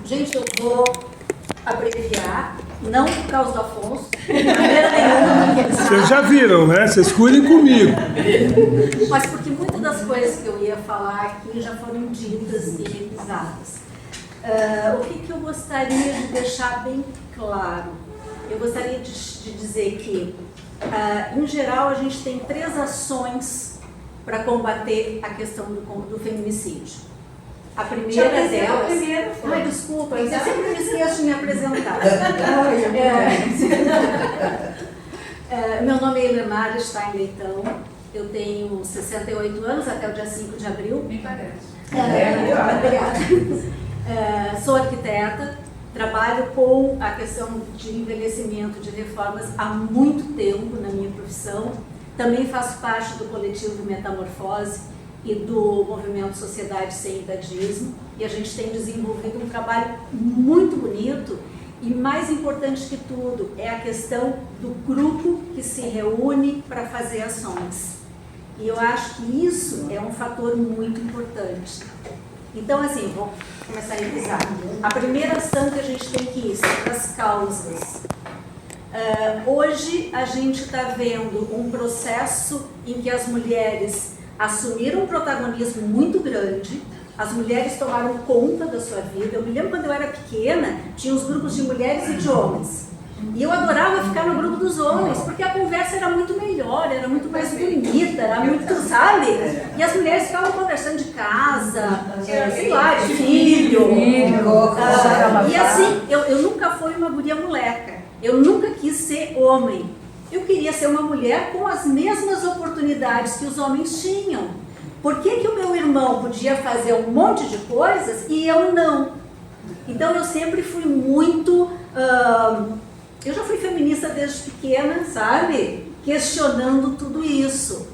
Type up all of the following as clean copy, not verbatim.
Gente, eu vou abreviar, não por causa do Afonso, de maneira nenhuma, porque ele sabe. Vocês já viram, né? Vocês cuidem comigo. Mas porque muitas das coisas que eu ia falar aqui já foram ditas e revisadas. O que eu gostaria de deixar bem claro? Eu gostaria de dizer que, em geral, a gente tem 3 ações para combater a questão do feminicídio. A primeira delas... Ai, desculpa, eu sempre me esqueço de me apresentar. Meu nome é Helemar Stein Leitão, eu tenho 68 anos, até o dia 5 de abril. Me parece. Obrigada. Sou arquiteta, trabalho com a questão de envelhecimento, de reformas há muito tempo na minha profissão. Também faço parte do coletivo Metamorfose e do movimento Sociedade Sem Idadismo, e a gente tem desenvolvido um trabalho muito bonito, e mais importante que tudo é a questão do grupo que se reúne para fazer ações. E eu acho que isso é um fator muito importante. Então, assim, vou começar a revisar. A primeira ação que a gente tem que ir sobre as causas. Hoje a gente está vendo um processo em que as mulheres assumiram um protagonismo muito grande, as mulheres tomaram conta da sua vida. Eu me lembro quando eu era pequena, tinha os grupos de mulheres e de homens. E eu adorava ficar no grupo dos homens, porque a conversa era muito melhor, era muito mais bonita, era muito, sabe? E as mulheres ficavam conversando de casa, sei lá, de filho. E assim, eu nunca fui uma guria moleca, eu nunca quis ser homem. Eu queria ser uma mulher com as mesmas oportunidades que os homens tinham. Por que o meu irmão podia fazer um monte de coisas e eu não? Então eu sempre fui muito... eu já fui feminista desde pequena, sabe? Questionando tudo isso.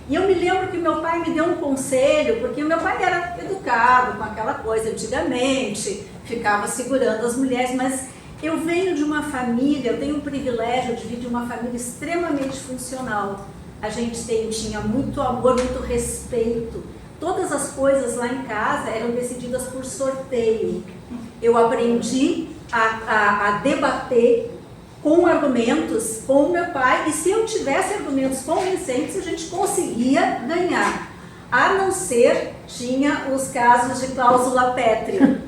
E eu me lembro que meu pai me deu um conselho, porque meu pai era educado com aquela coisa antigamente, ficava segurando as mulheres, mas... eu venho de uma família, eu tenho o privilégio de vir de uma família extremamente funcional. A gente tinha muito amor, muito respeito. Todas as coisas lá em casa eram decididas por sorteio. Eu aprendi a debater com argumentos com o meu pai, e se eu tivesse argumentos convincentes, a gente conseguia ganhar. A não ser, tinha os casos de cláusula pétrea.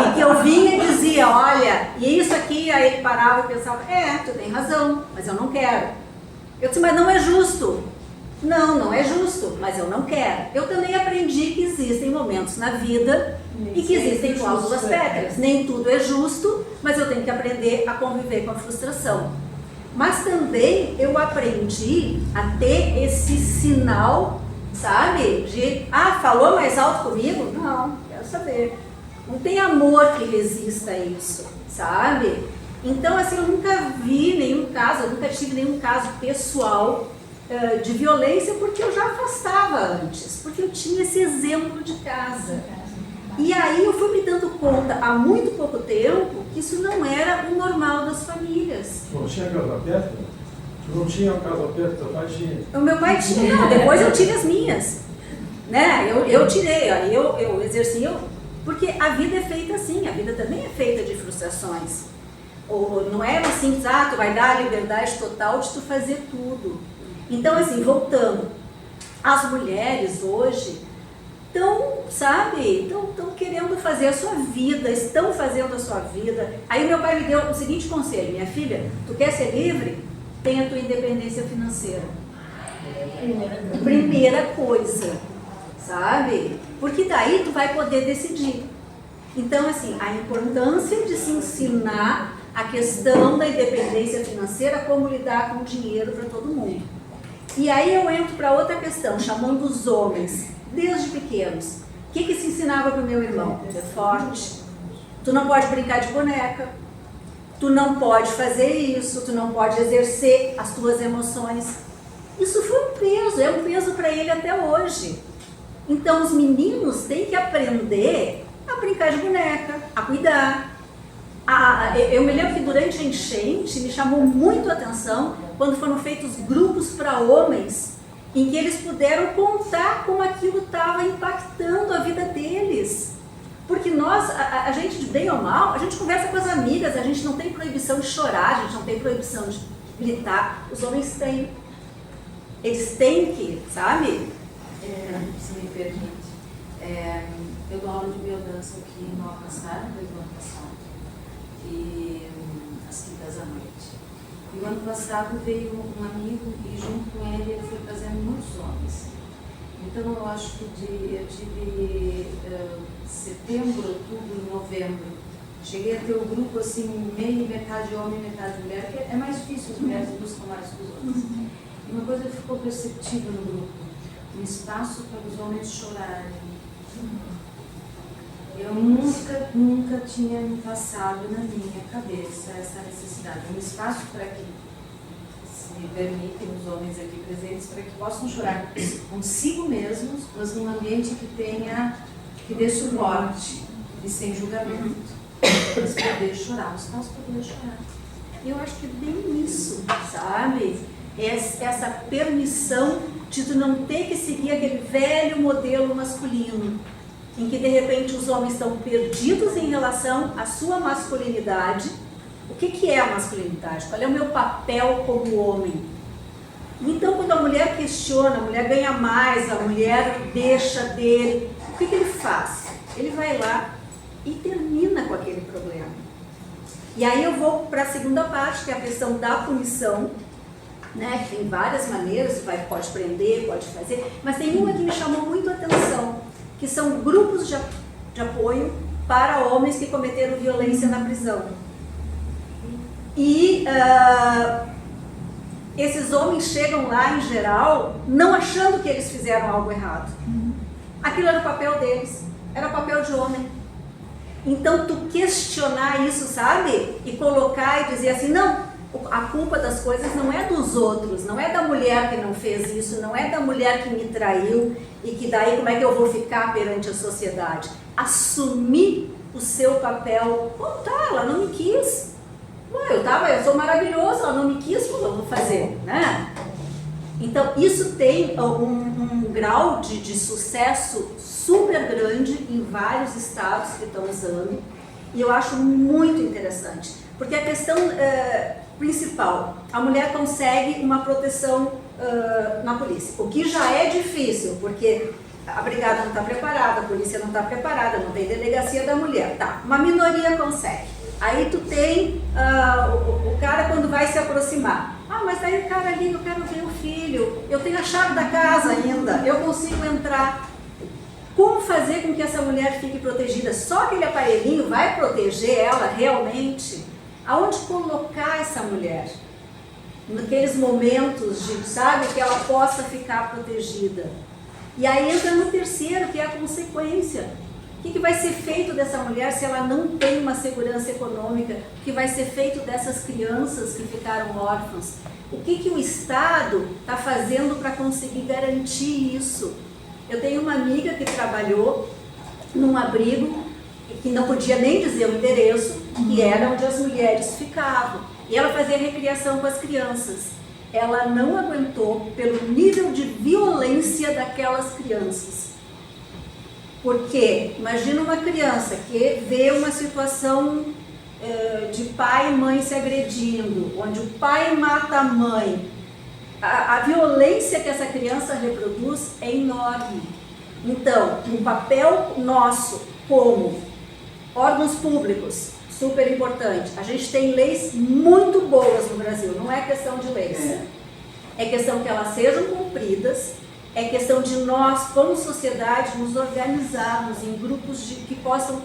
E que eu vinha e dizia, olha, e isso aqui, aí ele parava e pensava, tu tem razão, mas eu não quero. Eu disse, mas não é justo. Não, não é justo, mas eu não quero. Eu também aprendi que existem momentos na vida e que existem cláusulas pétreas. Nem tudo é justo, mas eu tenho que aprender a conviver com a frustração. Mas também eu aprendi a ter esse sinal, sabe, de, falou mais alto comigo? Não, quero saber. Não tem amor que resista a isso, sabe? Então, assim, eu nunca vi nenhum caso, eu nunca tive nenhum caso pessoal de violência, porque eu já afastava antes, porque eu tinha esse exemplo de casa. E aí eu fui me dando conta, há muito pouco tempo, que isso não era o normal das famílias. Não tinha casa aberta? Tu não tinha casa aberta, teu pai tinha? O meu pai tinha, não, depois eu tive as minhas. Né? Eu tirei, aí eu exerci, porque a vida é feita assim, a vida também é feita de frustrações. Não é assim, tu vai dar a liberdade total de tu fazer tudo. Então, assim, voltando, as mulheres hoje estão querendo fazer a sua vida, estão fazendo a sua vida. Aí meu pai me deu o seguinte conselho, minha filha, tu quer ser livre? Tenha a tua independência financeira. Primeira coisa, sabe? Porque daí tu vai poder decidir. Então, assim, a importância de se ensinar a questão da independência financeira, como lidar com o dinheiro para todo mundo. E aí eu entro para outra questão, chamando os homens, desde pequenos. O que se ensinava para o meu irmão? Tu é forte, tu não pode brincar de boneca, tu não pode fazer isso, tu não pode exercer as tuas emoções. Isso foi um peso, é um peso para ele até hoje. Então os meninos têm que aprender a brincar de boneca, a cuidar. Eu me lembro que durante a enchente me chamou muito a atenção quando foram feitos grupos para homens em que eles puderam contar como aquilo estava impactando a vida deles. Porque nós, a gente, de bem ou mal, a gente conversa com as amigas, a gente não tem proibição de chorar, a gente não tem proibição de gritar. Os homens têm. Eles têm que, sabe? Se me permite. Eu dou aula de biodança aqui no Alcastar, desde o ano passado, e às quintas à noite. E o ano passado veio um amigo e junto com ele foi trazendo muitos homens. Então eu acho que eu tive setembro, outubro, novembro. Cheguei a ter o grupo assim, meio metade homem, metade mulher, que é mais difícil, as mulheres buscam mais que os homens. E uma coisa ficou perceptível no grupo, um espaço para os homens chorarem. Eu nunca tinha me passado na minha cabeça essa necessidade, um espaço para que se permitem os homens aqui presentes para que possam chorar consigo mesmos, mas num ambiente que dê suporte e sem julgamento, mas poder chorar, um espaço para poder chorar. Eu acho que é bem isso, sabe? Essa permissão de tu não ter que seguir aquele velho modelo masculino, em que de repente os homens estão perdidos em relação à sua masculinidade. O que é a masculinidade? Qual é o meu papel como homem? Então, quando a mulher questiona, a mulher ganha mais, a mulher deixa dele, o que ele faz? Ele vai lá e termina com aquele problema. E aí eu vou para a segunda parte, que é a questão da punição, né? Que tem várias maneiras, pode prender, pode fazer, mas tem uma que me chamou muito a atenção, que são grupos de apoio para homens que cometeram violência na prisão. E esses homens chegam lá, em geral, não achando que eles fizeram algo errado. Aquilo era o papel deles, era o papel de homem. Então, tu questionar isso, sabe? E colocar e dizer assim, não, a culpa das coisas não é dos outros, não é da mulher que não fez isso, não é da mulher que me traiu e que daí como é que eu vou ficar perante a sociedade? Assumir o seu papel. Tá, ela não me quis. Eu sou maravilhoso, ela não me quis, como eu vou fazer, né? Então, isso tem um grau de sucesso super grande em vários estados que estão usando, e eu acho muito interessante, porque a questão principal, a mulher consegue uma proteção na polícia, o que já é difícil, porque a brigada não está preparada, a polícia não está preparada, não tem delegacia da mulher, tá, uma minoria consegue. Aí tu tem o cara quando vai se aproximar. Mas daí o cara ali, eu quero ver o filho, eu tenho a chave da casa ainda, eu consigo entrar. Como fazer com que essa mulher fique protegida? Só aquele aparelhinho vai proteger ela realmente? Aonde colocar essa mulher? Naqueles momentos de, sabe, que ela possa ficar protegida. E aí entra no terceiro, que é a consequência. O que vai ser feito dessa mulher se ela não tem uma segurança econômica? O que vai ser feito dessas crianças que ficaram órfãs? O que o Estado está fazendo para conseguir garantir isso? Eu tenho uma amiga que trabalhou num abrigo que não podia nem dizer o endereço, que era onde as mulheres ficavam. E ela fazia recriação com as crianças. Ela não aguentou pelo nível de violência daquelas crianças. Porque imagina uma criança que vê uma situação de pai e mãe se agredindo, onde o pai mata a mãe. A violência que essa criança reproduz é enorme. Então, um papel nosso como órgãos públicos, super importante. A gente tem leis muito boas no Brasil, não é questão de leis. É questão que elas sejam cumpridas. É questão de nós, como sociedade, nos organizarmos em grupos que possam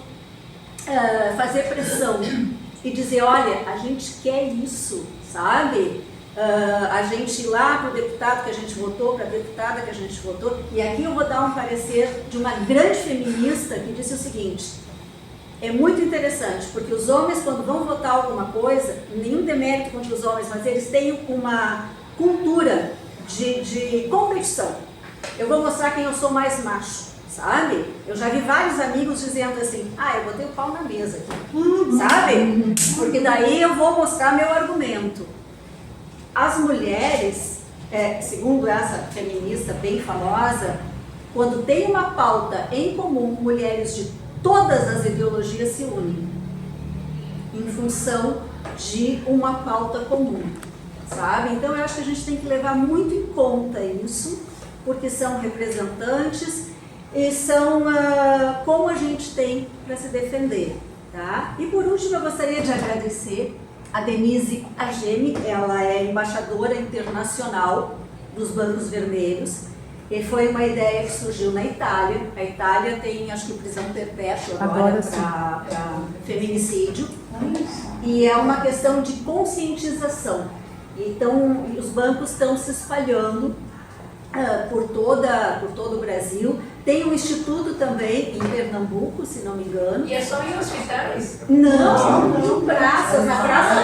fazer pressão e dizer, olha, a gente quer isso, sabe? A gente ir lá para o deputado que a gente votou, para a deputada que a gente votou, e aqui eu vou dar um parecer de uma grande feminista que disse o seguinte, é muito interessante, porque os homens, quando vão votar alguma coisa, nenhum demérito contra os homens, mas eles têm uma cultura de competição. Eu vou mostrar quem eu sou mais macho, sabe? Eu já vi vários amigos dizendo assim, eu botei o pau na mesa aqui, sabe? Porque daí eu vou mostrar meu argumento. As mulheres, segundo essa feminista bem famosa, quando tem uma pauta em comum, mulheres de todas as ideologias se unem em função de uma pauta comum, sabe? Então eu acho que a gente tem que levar muito em conta isso, porque são representantes e são como a gente tem para se defender, tá? E por último eu gostaria de agradecer a Denise Agemi, ela é embaixadora internacional dos Bancos Vermelhos, e foi uma ideia que surgiu na Itália. A Itália tem, acho que, prisão perpétua agora para feminicídio, e é uma questão de conscientização. Então, os bancos estão se espalhando por todo o Brasil. Tem um instituto também em Pernambuco, se não me engano. E é só em hospitais? Não, em praças, na praça,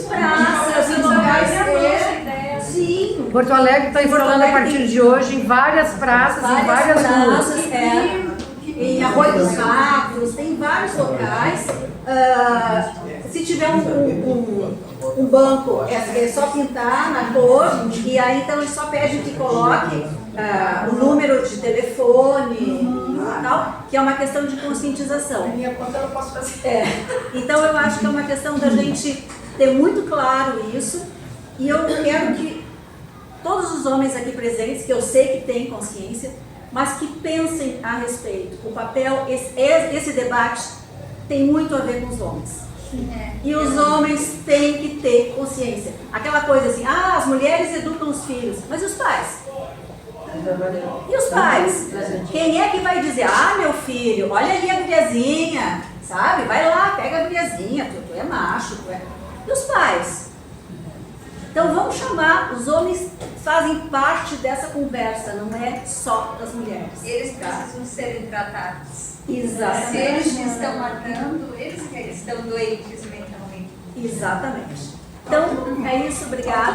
praças, em locais. Sim. Porto Alegre está instalando a partir de hoje em várias praças, em várias ruas. Em Arroio dos Ratos, tem vários locais. Se tiver um banco, é só pintar na cor, e aí então eles só pedem que coloque o número de telefone, tal, que é uma questão de conscientização. Minha conta eu não posso fazer. Então eu acho que é uma questão da gente ter muito claro isso, e eu quero que todos os homens aqui presentes, que eu sei que têm consciência, mas que pensem a respeito. O papel, esse debate tem muito a ver com os homens. E os homens têm que ter consciência. Aquela coisa assim, as mulheres educam os filhos, mas e os pais? E os pais? Quem é que vai dizer, meu filho, olha ali a guriazinha, sabe? Vai lá, pega a guriazinha, tu é macho, tu é... E os pais? Então vamos chamar, os homens fazem parte dessa conversa, não é só das mulheres. Eles precisam serem tratados. Exatamente. Se eles estão matando, eles que estão doentes mentalmente. Exatamente. Então, é isso, obrigada.